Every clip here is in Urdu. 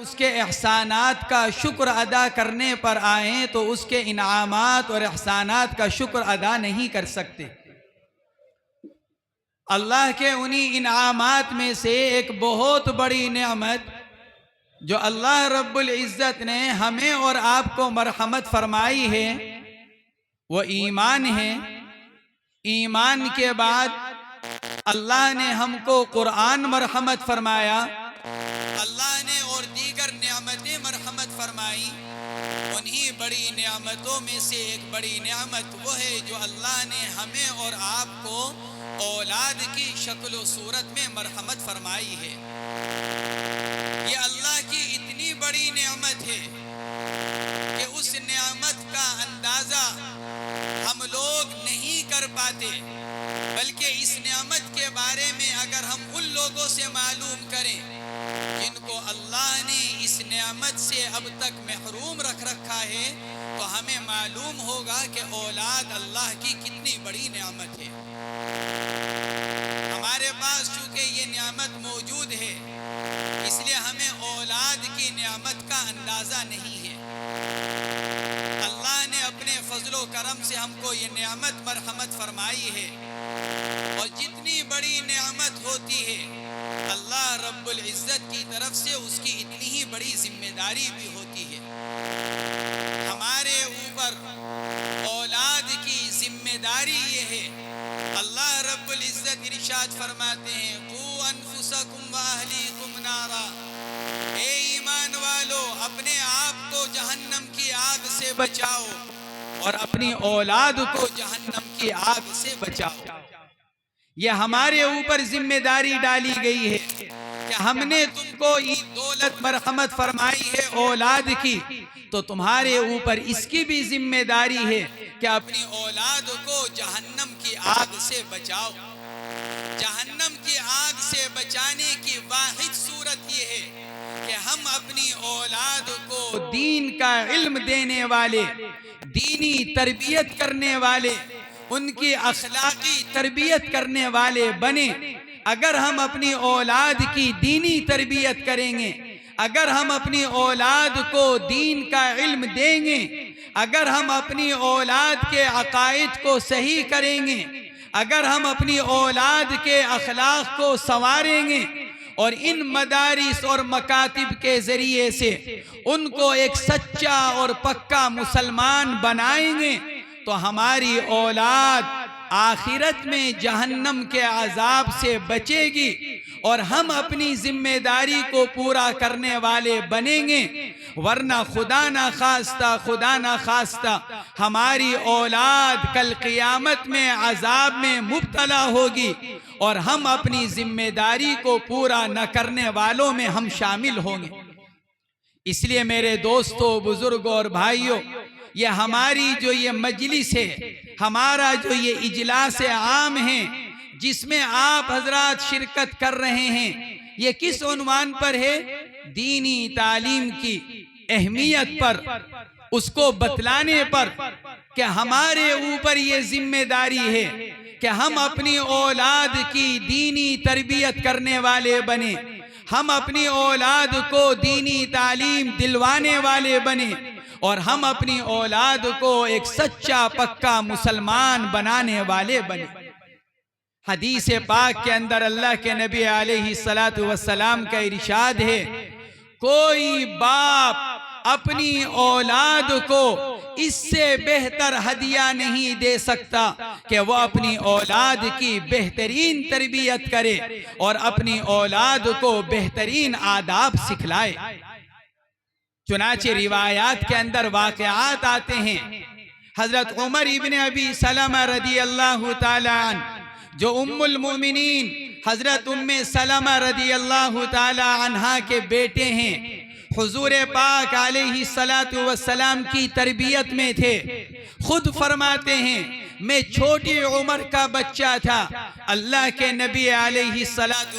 اس کے احسانات کا شکر ادا کرنے پر آئیں تو اس کے انعامات اور احسانات کا شکر ادا نہیں کر سکتے۔ اللہ کے انہی انعامات میں سے ایک بہت بڑی نعمت جو اللہ رب العزت نے ہمیں اور آپ کو مرحمت فرمائی ہے وہ ایمان ہے۔ ایمان کے بعد اللہ نے ہم کو قرآن مرحمت فرمایا، اللہ نے اور دیگر نعمتیں مرحمت فرمائی۔ انہی بڑی نعمتوں میں سے ایک بڑی نعمت وہ ہے جو اللہ نے ہمیں اور آپ کو اولاد کی شکل و صورت میں مرحمت فرمائی ہے۔ یہ اللہ کی اتنی بڑی نعمت ہے کہ اس نعمت کا اندازہ ہم لوگ نہیں کر پاتے، بلکہ اس نعمت کے بارے میں اگر ہم ان لوگوں سے معلوم کریں جن کو اللہ نے اس نعمت سے اب تک محروم رکھ رکھا ہے تو ہمیں معلوم ہوگا کہ اولاد اللہ کی کتنی بڑی نعمت ہے۔ ہمارے پاس چونکہ یہ نعمت موجود ہے اس لیے ہمیں اولاد کی نعمت کا اندازہ نہیں ہے۔ اللہ نے اپنے فضل و کرم سے ہم کو یہ نعمت مرحمت فرمائی ہے، اور جتنی بڑی نعمت ہوتی ہے اللہ رب العزت کی طرف سے اس کی اتنی ہی بڑی ذمہ داری بھی ہوتی ہے۔ ہمارے اوپر اولاد کی ذمہ داری یہ ہے، اللہ رب العزت ارشاد فرماتے ہیں قُوْ أَنفُسَكُمْ وَأَهْلِيكُمْ نَارًا، اے ایمان والو اپنے آپ کو جہنم کی آگ سے بچاؤ اور اپنی اولاد کو جہنم کی آگ سے بچاؤ۔ یہ ہمارے اوپر ذمہ داری ڈالی گئی ہے کہ ہم نے تم کو یہ دولت مرحمت فرمائی ہے اولاد کی، تو تمہارے اوپر اس کی بھی ذمہ داری ہے کہ اپنی اولاد کو جہنم کی آگ سے بچاؤ۔ جہنم کی آگ سے بچانے کی واحد صورت یہ ہے کہ ہم اپنی اولاد کو دین کا علم دینے والے، دینی تربیت کرنے والے، ان کی اخلاقی تربیت کرنے والے بنے۔ اگر ہم اپنی اولاد کی دینی تربیت کریں گے، اگر ہم اپنی اولاد کو دین کا علم دیں گے، اگر ہم اپنی اولاد کے عقائد کو صحیح کریں گے، اگر ہم اپنی اولاد کے اخلاق کو سنواریں گے اور ان مدارس اور مکاتب کے ذریعے سے ان کو ایک سچا اور پکا مسلمان بنائیں گے تو ہماری اولاد آخرت میں جہنم کے عذاب سے بچے گی، اور ہم اپنی ذمہ داری کو پورا کرنے والے بنیں گے۔ ورنہ خدا نہ خواستہ ہماری اولاد کل قیامت میں عذاب میں مبتلا ہوگی اور ہم اپنی ذمہ داری کو پورا نہ کرنے والوں میں ہم شامل ہوں گے۔ اس لیے میرے دوستو، بزرگوں اور بھائیوں، یہ ہماری جو یہ مجلس ہے، ہمارا جو یہ اجلاس عام ہے جس میں آپ حضرات شرکت کر رہے ہیں، یہ کس عنوان پر ہے؟ دینی تعلیم کی اہمیت پر، اس کو بتلانے پر کہ ہمارے اوپر یہ ذمہ داری ہے کہ ہم اپنی اولاد کی دینی تربیت کرنے والے بنیں، ہم اپنی اولاد کو دینی تعلیم دلوانے والے بنیں، اور ہم اپنی اولاد کو ایک سچا پکا مسلمان بنانے والے بنیں۔ حدیث پاک کے اندر اللہ کے نبی علیہ السلام کا ارشاد ہے، کوئی باپ اپنی اولاد کو اس سے بہتر ہدیہ نہیں دے سکتا کہ وہ اپنی اولاد کی بہترین تربیت کرے اور اپنی اولاد کو بہترین آداب سکھلائے۔ چنانچہ روایات کے اندر واقعات آتے ہیں، حضرت عمر ابن ابی سلمہ رضی اللہ تعالی عنہ جو ام المؤمنین حضرت ام سلمہ رضی اللہ تعالی عنہا کے بیٹے ہیں، حضور پاک علیہ السلام کی تربیت میں تھے، خود فرماتے ہیں میں چھوٹی عمر کا بچہ تھا، اللہ کے نبی علیہ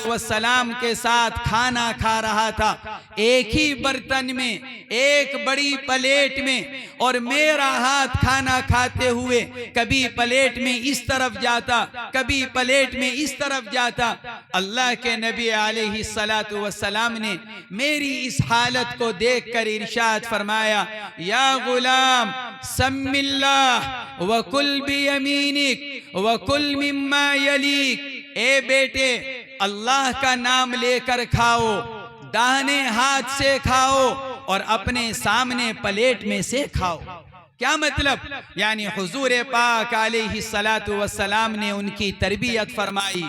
السلام کے ساتھ کھانا کھا رہا تھا، ایک ہی برتن میں، ایک بڑی پلیٹ میں، اور میرا ہاتھ کھانا کھاتے ہوئے کبھی پلیٹ میں اس طرف جاتا، کبھی پلیٹ میں اس طرف جاتا۔ اللہ کے نبی علیہ السلام نے میری اس حالت کو دیکھ کر ارشاد فرمایا، یا غلام سم اللہ وکل بیمینک وکل مما یلیک، اے بیٹے اللہ کا نام لے کر کھاؤ، داہنے ہاتھ سے کھاؤ اور اپنے سامنے پلیٹ میں سے کھاؤ۔ کیا مطلب؟ یعنی حضور پاک علیہ السلام نے ان کی تربیت فرمائی،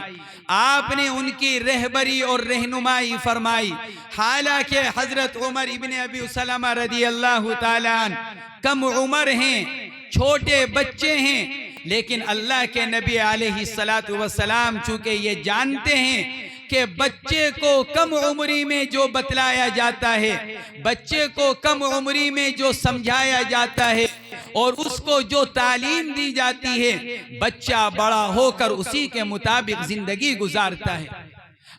آپ نے ان کی رہبری اور رہنمائی فرمائی۔ حالانکہ حضرت عمر ابن ابی سلمہ رضی اللہ تعالیٰ عنہ کم عمر ہیں، چھوٹے بچے ہیں، لیکن اللہ کے نبی علیہ السلام چونکہ یہ جانتے ہیں کہ بچے کو کم عمری میں جو بتلایا جاتا ہے، بچے کو کم عمری میں جو سمجھایا جاتا ہے اور اس کو جو تعلیم دی جاتی ہے، بچہ بڑا ہو کر اسی کے مطابق زندگی گزارتا ہے۔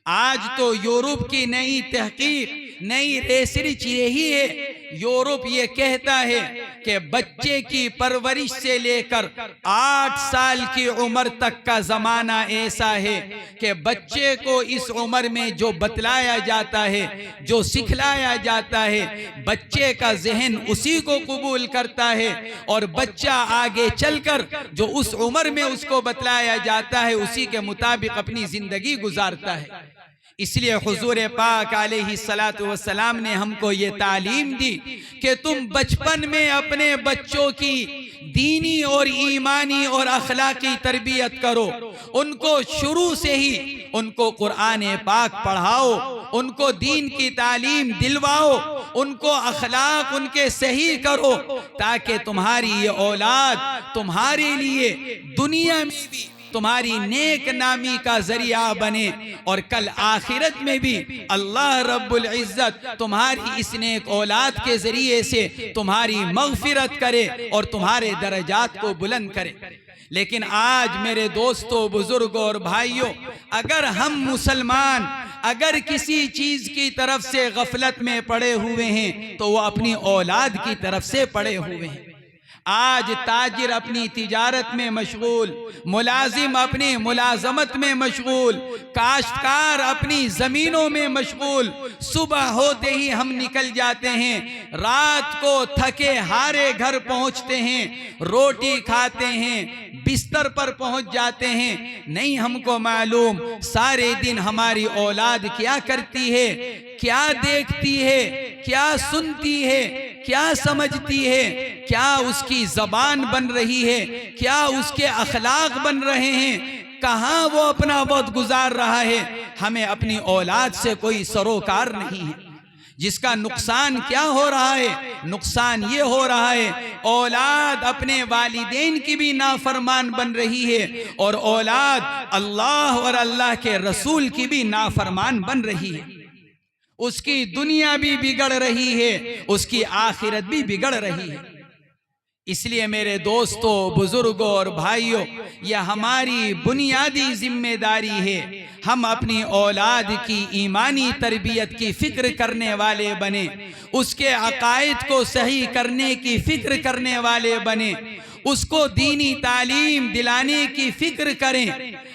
آج تو یورپ کی نئی تحقیق، نئی ریسرچ یہی ہے، یورپ یہ کہتا ہے کہ بچے کی پرورش سے لے کر 8 سال کی عمر تک کا زمانہ ایسا ہے کہ بچے کو اس عمر میں جو بتلایا جاتا ہے، جو سکھلایا جاتا ہے، بچے کا ذہن اسی کو قبول کرتا ہے، اور بچہ آگے چل کر جو اس عمر میں اس کو بتلایا جاتا ہے اسی کے مطابق اپنی زندگی گزارتا ہے۔ اس لیے حضور پاک علیہ السلام نے ہم کو یہ تعلیم دی کہ تم بچپن میں اپنے بچوں کی دینی اور ایمانی اور اخلاقی تربیت کرو، ان کو شروع سے ہی ان کو قرآن پاک پڑھاؤ، ان کو دین کی تعلیم دلواؤ، ان کو اخلاق ان کے صحیح کرو، تاکہ تمہاری یہ اولاد تمہارے لیے دنیا میں بھی تمہاری نیک نامی کا ذریعہ بنے، اور کل آخرت میں بھی اللہ رب العزت تمہاری اس نیک اولاد کے ذریعے سے تمہاری مغفرت کرے اور تمہارے درجات کو بلند کرے۔ لیکن آج میرے دوستوں، بزرگوں اور بھائیوں، اگر ہم مسلمان اگر کسی چیز کی طرف سے غفلت میں پڑے ہوئے ہیں تو وہ اپنی اولاد کی طرف سے پڑے ہوئے ہیں۔ آج تاجر اپنی تجارت میں مشغول، ملازم اپنی ملازمت میں مشغول، کاشتکار اپنی زمینوں میں مشغول، صبح ہوتے ہی ہم نکل جاتے ہیں، رات کو تھکے ہارے گھر پہنچتے ہیں، روٹی کھاتے ہیں، بستر پر پہنچ جاتے ہیں۔ نہیں ہم کو معلوم سارے دن ہماری اولاد کیا کرتی ہے، کیا دیکھتی ہے، کیا سنتی ہے، کیا سمجھتی ہے، کیا اس کی زبان بن رہی ہے، کیا اس کے اخلاق بن رہے ہیں، کہاں وہ اپنا وقت گزار رہا ہے۔ ہمیں اپنی اولاد سے کوئی سروکار نہیں ہے، جس کا نقصان کیا ہو رہا ہے؟ نقصان یہ ہو رہا ہے اولاد اپنے والدین کی بھی نافرمان بن رہی ہے، اور اولاد اللہ اور اللہ کے رسول کی بھی نافرمان بن رہی ہے۔ اس کی دنیا بھی بگڑ رہی ہے، اس کی آخرت بھی بگڑ رہی ہے۔ اس لیے میرے دوستوں، بزرگوں اور بھائیوں، یہ ہماری بنیادی ذمہ داری ہے، ہم اپنی اولاد کی ایمانی تربیت کی فکر کرنے والے بنیں، اس کے عقائد کو صحیح کرنے کی فکر کرنے والے بنیں، اس کو دینی تعلیم دلانے کی فکر کریں۔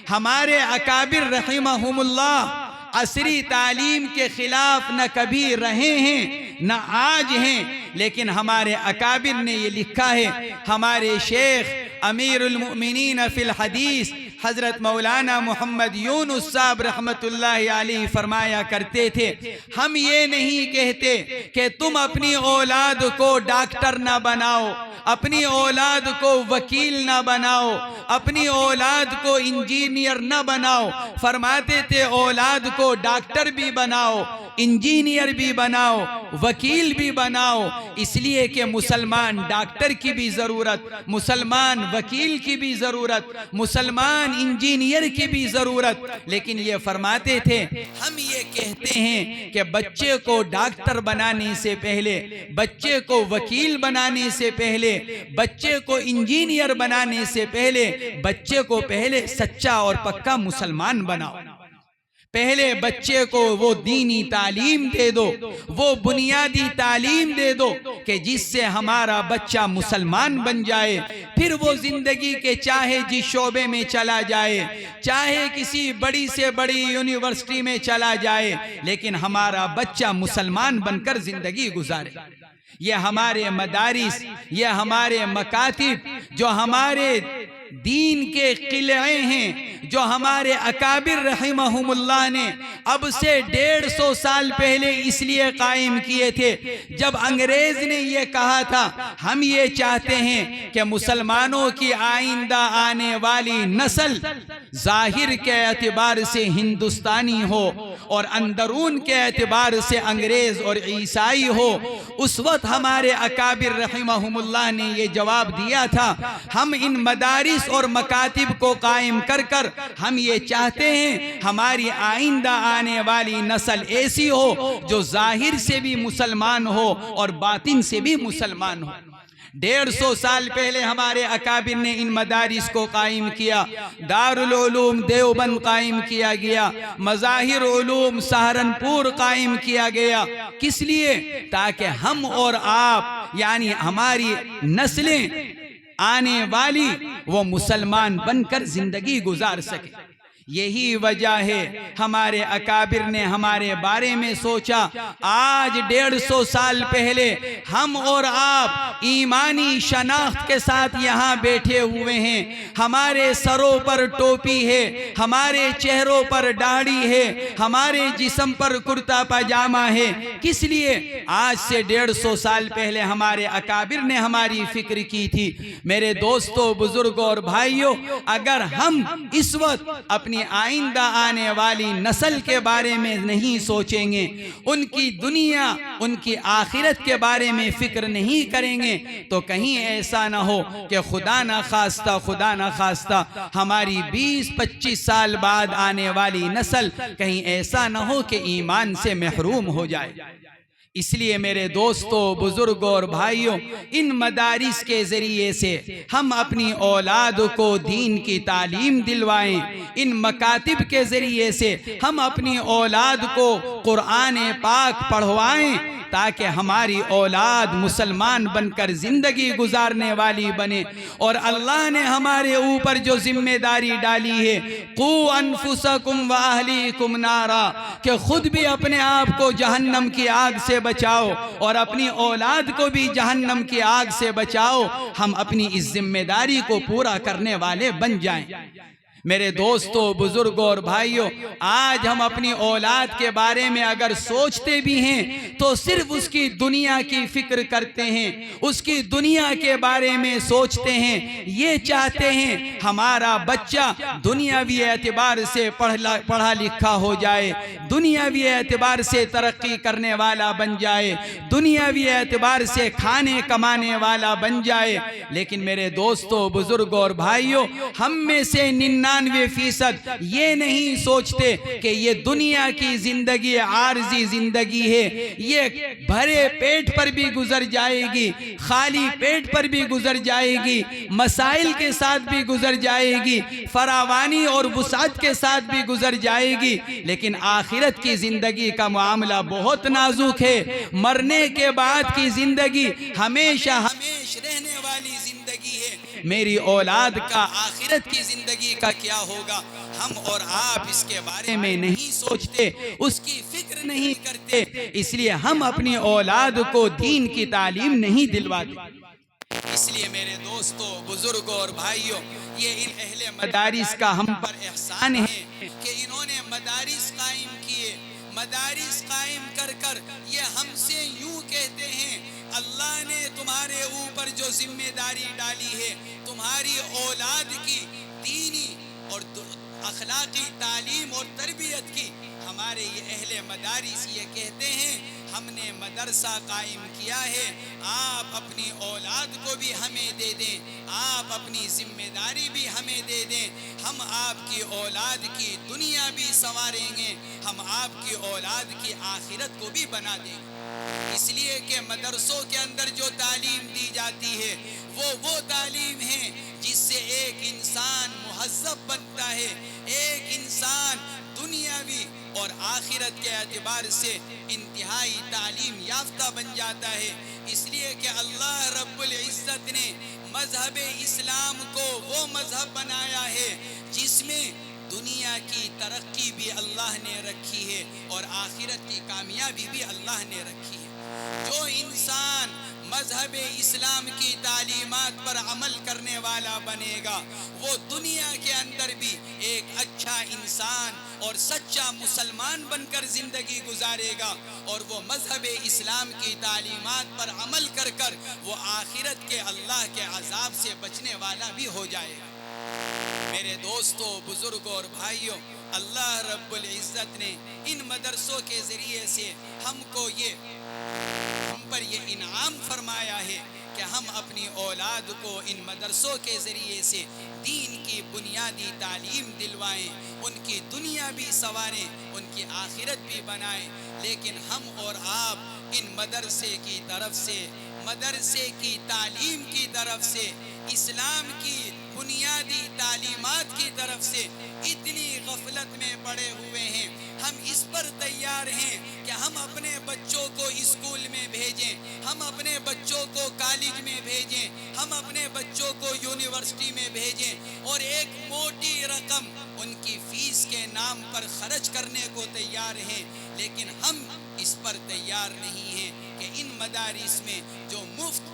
ہمارے اکابر رحمہم اللہ عصری تعلیم کے خلاف نہ کبھی رہے ہیں نہ آج ہیں، لیکن ہمارے اکابر نے یہ لکھا ہے، ہمارے شیخ امیر المؤمنین فی الحدیث حضرت مولانا محمد یونس صاحب رحمت اللہ علیہ فرمایا کرتے تھے، ہم یہ نہیں کہتے کہ تم اپنی اولاد کو ڈاکٹر نہ بناؤ، اپنی اولاد کو وکیل نہ بناؤ، اپنی اولاد کو انجینئر نہ بناؤ، فرماتے تھے اولاد کو ڈاکٹر بھی بناؤ، انجینئر بھی بناؤ، وکیل بھی بناؤ، اس لیے کہ مسلمان ڈاکٹر کی بھی ضرورت، مسلمان وکیل کی بھی ضرورت، مسلمان ڈاکٹران انجینئر کی بھی ضرورت، لیکن یہ فرماتے تھے ہم یہ کہتے ہیں کہ بچے کو ڈاکٹر بنانے سے پہلے، بچے کو وکیل بنانے سے پہلے، بچے کو انجینئر بنانے سے پہلے، بچے کو پہلے سچا اور پکا مسلمان بناؤ۔ پہلے بچے کو وہ دینی تعلیم دے دو، وہ بنیادی تعلیم دے دو کہ جس سے ہمارا بچہ مسلمان بن جائے، پھر وہ زندگی کے چاہے جس شعبے میں چلا جائے، چاہے کسی بڑی سے بڑی یونیورسٹی میں چلا جائے، لیکن ہمارا بچہ مسلمان بن کر زندگی گزارے۔ یہ ہمارے مدارس، یہ ہمارے مکاتب جو ہمارے دین کے قلعے ہیں، جو ہمارے اکابر رحمہم اللہ نے اب سے 150 سال پہلے اس لیے قائم کیے تھے جب انگریز نے یہ کہا تھا ہم یہ چاہتے ہیں کہ مسلمانوں کی آئندہ آنے والی نسل ظاہر کے اعتبار سے ہندوستانی ہو اور اندرون کے اعتبار سے انگریز اور عیسائی ہو۔ اس وقت ہمارے اکابر رحمہم اللہ نے یہ جواب دیا تھا ہم ان مدارس اور مکاتب کو قائم کر کر ہم یہ چاہتے ہیں ہماری آئندہ آنے والی نسل ایسی ہو جو ظاہر سے بھی مسلمان ہو اور باطن سے بھی مسلمان ہو۔ 150 سال پہلے ہمارے اکابر نے ان مدارس کو قائم کیا۔ دارالعلوم دیوبند قائم کیا گیا، مظاہر علوم سہارنپور قائم کیا گیا۔ کس لیے؟ تاکہ ہم اور آپ یعنی ہماری نسلیں آنے والی وہ مسلمان بن کر زندگی گزار سکے۔ یہی وجہ ہے ہمارے اکابر نے ہمارے بارے میں سوچا۔ آج 150 سال پہلے ہم اور آپ ایمانی شناخت کے ساتھ یہاں بیٹھے ہوئے ہیں، ہمارے سروں پر ٹوپی ہے، ہمارے چہروں پر داڑھی ہے، ہمارے جسم پر کرتا پاجامہ ہے۔ کس لیے؟ آج سے 150 سال پہلے ہمارے اکابر نے ہماری فکر کی تھی۔ میرے دوستو، بزرگوں اور بھائیوں، اگر ہم اس وقت اپنی آئندہ آنے والی نسل کے بارے میں نہیں سوچیں گے، ان کی دنیا، ان کی آخرت کے بارے میں فکر نہیں کریں گے، تو کہیں ایسا نہ ہو کہ خدا نہ خواستہ ہماری 20-25 سال بعد آنے والی نسل کہیں ایسا نہ ہو کہ ایمان سے محروم ہو جائے۔ اس لیے میرے دوستو، بزرگوں اور بھائیوں، ان مدارس کے ذریعے سے ہم اپنی اولاد کو دین کی تعلیم دلوائیں، ان مکاتب کے ذریعے سے ہم اپنی اولاد کو قرآن پاک پڑھوائیں تاکہ ہماری اولاد مسلمان بن کر زندگی گزارنے والی بنے۔ اور اللہ نے ہمارے اوپر جو ذمہ داری ڈالی ہے، قُوْ أَنفُسَكُمْ وَأَهْلِيكُمْ نَارًا، کہ خود بھی اپنے آپ کو جہنم کی آگ سے بچاؤ اور اپنی اولاد کو بھی جہنم کی آگ سے بچاؤ۔ ہم اپنی اس ذمہ داری کو پورا کرنے والے بن جائیں۔ میرے دوستو، بزرگوں اور بھائیوں، آج ہم اپنی اولاد کے بارے میں اگر سوچتے بھی ہیں تو صرف اس کی دنیا کی فکر کرتے ہیں، اس کی دنیا کے بارے میں سوچتے ہیں، یہ چاہتے ہیں ہمارا بچہ دنیاوی اعتبار سے پڑھا لکھا ہو جائے، دنیاوی اعتبار سے ترقی کرنے والا بن جائے، دنیاوی اعتبار سے کھانے کمانے والا بن جائے۔ لیکن میرے دوستو، بزرگوں اور بھائیوں، ہم میں سے 99% یہ نہیں سوچتے کہ یہ دنیا کی زندگی عارضی زندگی ہے، یہ بھرے پیٹ پر بھی گزر جائے گی، خالی پیٹ پر بھی گزر جائے گی، مسائل کے ساتھ بھی گزر جائے گی، فراوانی اور وسعت کے ساتھ بھی گزر جائے گی، لیکن آخرت کی زندگی کا معاملہ بہت نازک ہے۔ مرنے کے بعد کی زندگی ہمیشہ رہنے والی زندگی ہے۔ میری اولاد کا آخرت کی زندگی کا کیا ہوگا، ہم اور آپ اس کے بارے میں نہیں سوچتے، اس کی فکر نہیں کرتے، اس لیے ہم اپنی اولاد کو دین کی تعلیم نہیں دلواتے۔ اس لیے میرے دوستو، بزرگوں اور بھائیوں، یہ ان اہل مدارس کا ہم پر احسان ہے کہ انہوں نے مدارس قائم کیے۔ مدارس قائم کر کر یہ ہم سے یوں کہتے ہیں، اللہ نے تمہارے اوپر جو ذمہ داری ڈالی ہے، تمہاری اولاد کی دینی اور اخلاقی تعلیم اور تربیت کی، ہمارے یہ اہل مدارس یہ کہتے ہیں ہم نے مدرسہ قائم کیا ہے، آپ اپنی اولاد کو بھی ہمیں دے دیں، آپ اپنی ذمہ داری بھی ہمیں دے دیں، ہم آپ کی اولاد کی دنیا بھی سنواریں گے، ہم آپ کی اولاد کی آخرت کو بھی بنا دیں گے۔ اس لیے کہ مدرسوں کے اندر جو تعلیم دی جاتی ہے وہ تعلیم ہے جس سے ایک انسان مہذب بنتا ہے، ایک انسان دنیاوی اور آخرت کے اعتبار سے انتہائی تعلیم یافتہ بن جاتا ہے۔ اس لیے کہ اللہ رب العزت نے مذہب اسلام کو وہ مذہب بنایا ہے جس میں دنیا کی ترقی بھی اللہ نے رکھی ہے اور آخرت کی کامیابی بھی اللہ نے رکھی ہے۔ جو انسان مذہب اسلام کی تعلیمات پر عمل کرنے والا بنے گا وہ دنیا کے اندر بھی ایک اچھا انسان اور سچا مسلمان بن کر زندگی گزارے گا، اور وہ مذہب اسلام کی تعلیمات پر عمل کر کر وہ آخرت کے اللہ کے عذاب سے بچنے والا بھی ہو جائے گا۔ میرے دوستو، بزرگوں اور بھائیوں، اللہ رب العزت نے ان مدرسوں کے ذریعے سے ہم پر یہ انعام فرمایا ہے کہ ہم اپنی اولاد کو ان مدرسوں کے ذریعے سے دین کی بنیادی تعلیم دلوائیں، ان کی دنیا بھی سنواریں، ان کی آخرت بھی بنائیں۔ لیکن ہم اور آپ ان مدرسے کی طرف سے، مدرسے کی تعلیم کی طرف سے، اسلام کی بنیادی تعلیمات کی طرف سے اتنی غفلت میں پڑے ہوئے ہیں۔ ہم اس پر تیار ہیں کہ ہم اپنے بچوں کو اسکول میں بھیجیں، ہم اپنے بچوں کو کالج میں بھیجیں، ہم اپنے بچوں کو یونیورسٹی میں بھیجیں اور ایک موٹی رقم ان کی فیس کے نام پر خرچ کرنے کو تیار ہیں، لیکن ہم اس پر تیار نہیں ہیں کہ ان مدارس میں جو مفت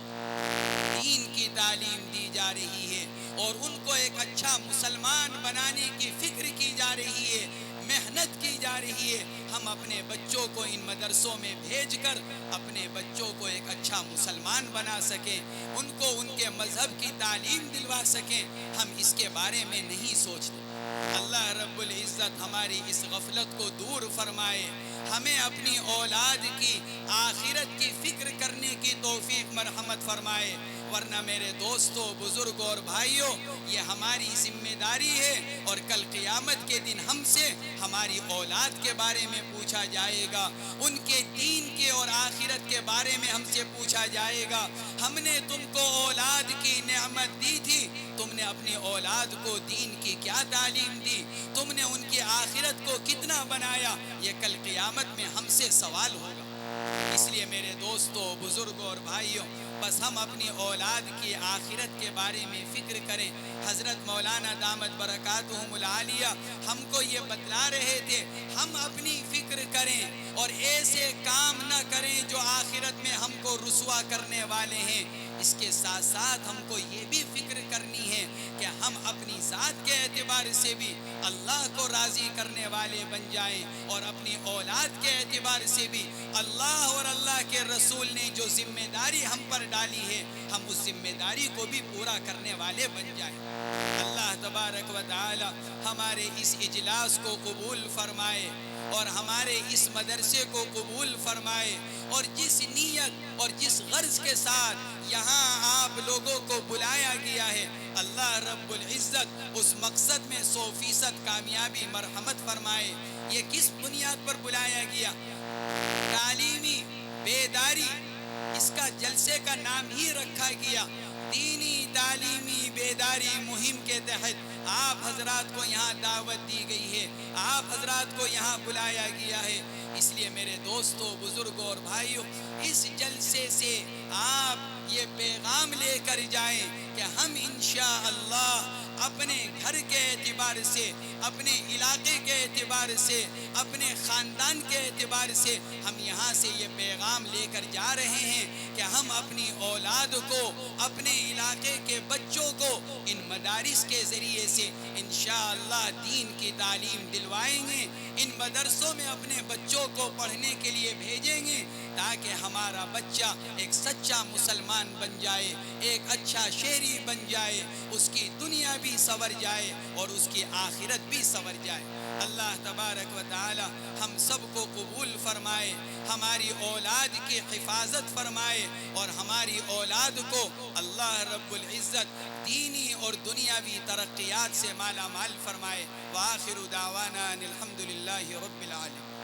دین کی تعلیم دی جا رہی ہے اور ان کو ایک اچھا مسلمان بنانے کی فکر کی جا رہی ہے، محنت کی جا رہی ہے، ہم اپنے بچوں کو ان مدرسوں میں بھیج کر اپنے بچوں کو ایک اچھا مسلمان بنا سکیں، ان کو ان کے مذہب کی تعلیم دلوا سکیں، ہم اس کے بارے میں نہیں سوچتے۔ اللہ رب العزت ہماری اس غفلت کو دور فرمائے، ہمیں اپنی اولاد کی آخرت کی فکر کرنے کی توفیق مرحمت فرمائے، ورنہ میرے دوستو، بزرگوں اور بھائیوں، یہ ہماری ذمہ داری ہے اور کل قیامت کے دن ہم سے ہماری اولاد کے بارے میں پوچھا جائے گا، ان کے دین کے اور آخرت کے بارے میں ہم سے پوچھا جائے گا۔ ہم نے تم کو اولاد کی نعمت دی تھی، تم نے اپنی اولاد کو دین کی کیا تعلیم دی، تم نے ان کی آخرت کو کتنا بنایا، یہ کل قیامت میں ہم سے سوال ہوگا۔ اس لیے میرے دوستو، بزرگوں اور بھائیوں، بس ہم اپنی اولاد کی آخرت کے بارے میں فکر کریں۔ حضرت مولانا دامت برکاتہم العالیہ ہم کو یہ بتلا رہے تھے، ہم اپنی فکر کریں اور ایسے کام نہ کریں جو آخرت میں ہم کو رسوا کرنے والے ہیں۔ اس کے ساتھ ساتھ ہم کو یہ بھی فکر کرنی ہے کہ ہم اپنی ذات کے اعتبار سے بھی اللہ کو راضی کرنے والے بن جائیں، اور اپنی اولاد کے اعتبار سے بھی اللہ اور اللہ کے رسول نے جو ذمہ داری ہم پر ڈالی ہے، ہم اس ذمہ داری کو بھی پورا کرنے والے بن جائیں۔ اللہ تبارک و تعالی ہمارے اس اجلاس کو قبول فرمائے اور ہمارے اس مدرسے کو قبول فرمائے، اور جس نیت اور جس غرض کے ساتھ یہاں آپ لوگوں کو بلایا گیا ہے، اللہ رب العزت اس مقصد میں 100% کامیابی مرحمت فرمائے۔ یہ کس بنیاد پر بلایا گیا؟ تعلیمی بیداری، اس کا جلسے کا نام ہی رکھا گیا، دینی تعلیمی بیداری مہم کے تحت آپ حضرات کو یہاں دعوت دی گئی ہے، آپ حضرات کو یہاں بلایا گیا ہے۔ اس لیے میرے دوستو، بزرگوں اور بھائیوں، اس جلسے سے آپ یہ پیغام لے کر جائیں کہ ہم انشاءاللہ اپنے گھر کے اعتبار سے، اپنے علاقے کے اعتبار سے، اپنے خاندان کے اعتبار سے ہم یہاں سے یہ پیغام لے کر جا رہے ہیں کہ ہم اپنی اولاد کو، اپنے علاقے کے بچوں کو ان مدارس کے ذریعے سے انشاءاللہ دین کی تعلیم دلوائیں گے، ان مدرسوں میں اپنے بچوں کو پڑھنے کے لیے بھیجیں گے، تاکہ ہمارا بچہ ایک سچا مسلمان بن جائے، ایک اچھا شہری بن جائے، اس کی دنیا بھی سنور جائے اور اس کی آخرت بھی سنور جائے۔ اللہ تبارک و تعالی ہم سب کو قبول فرمائے، ہماری اولاد کی حفاظت فرمائے اور ہماری اولاد کو اللہ رب العزت دینی اور دنیاوی ترقیات سے مالا مال فرمائے۔ وآخر دعوانا ان الحمد للہ رب العالمین۔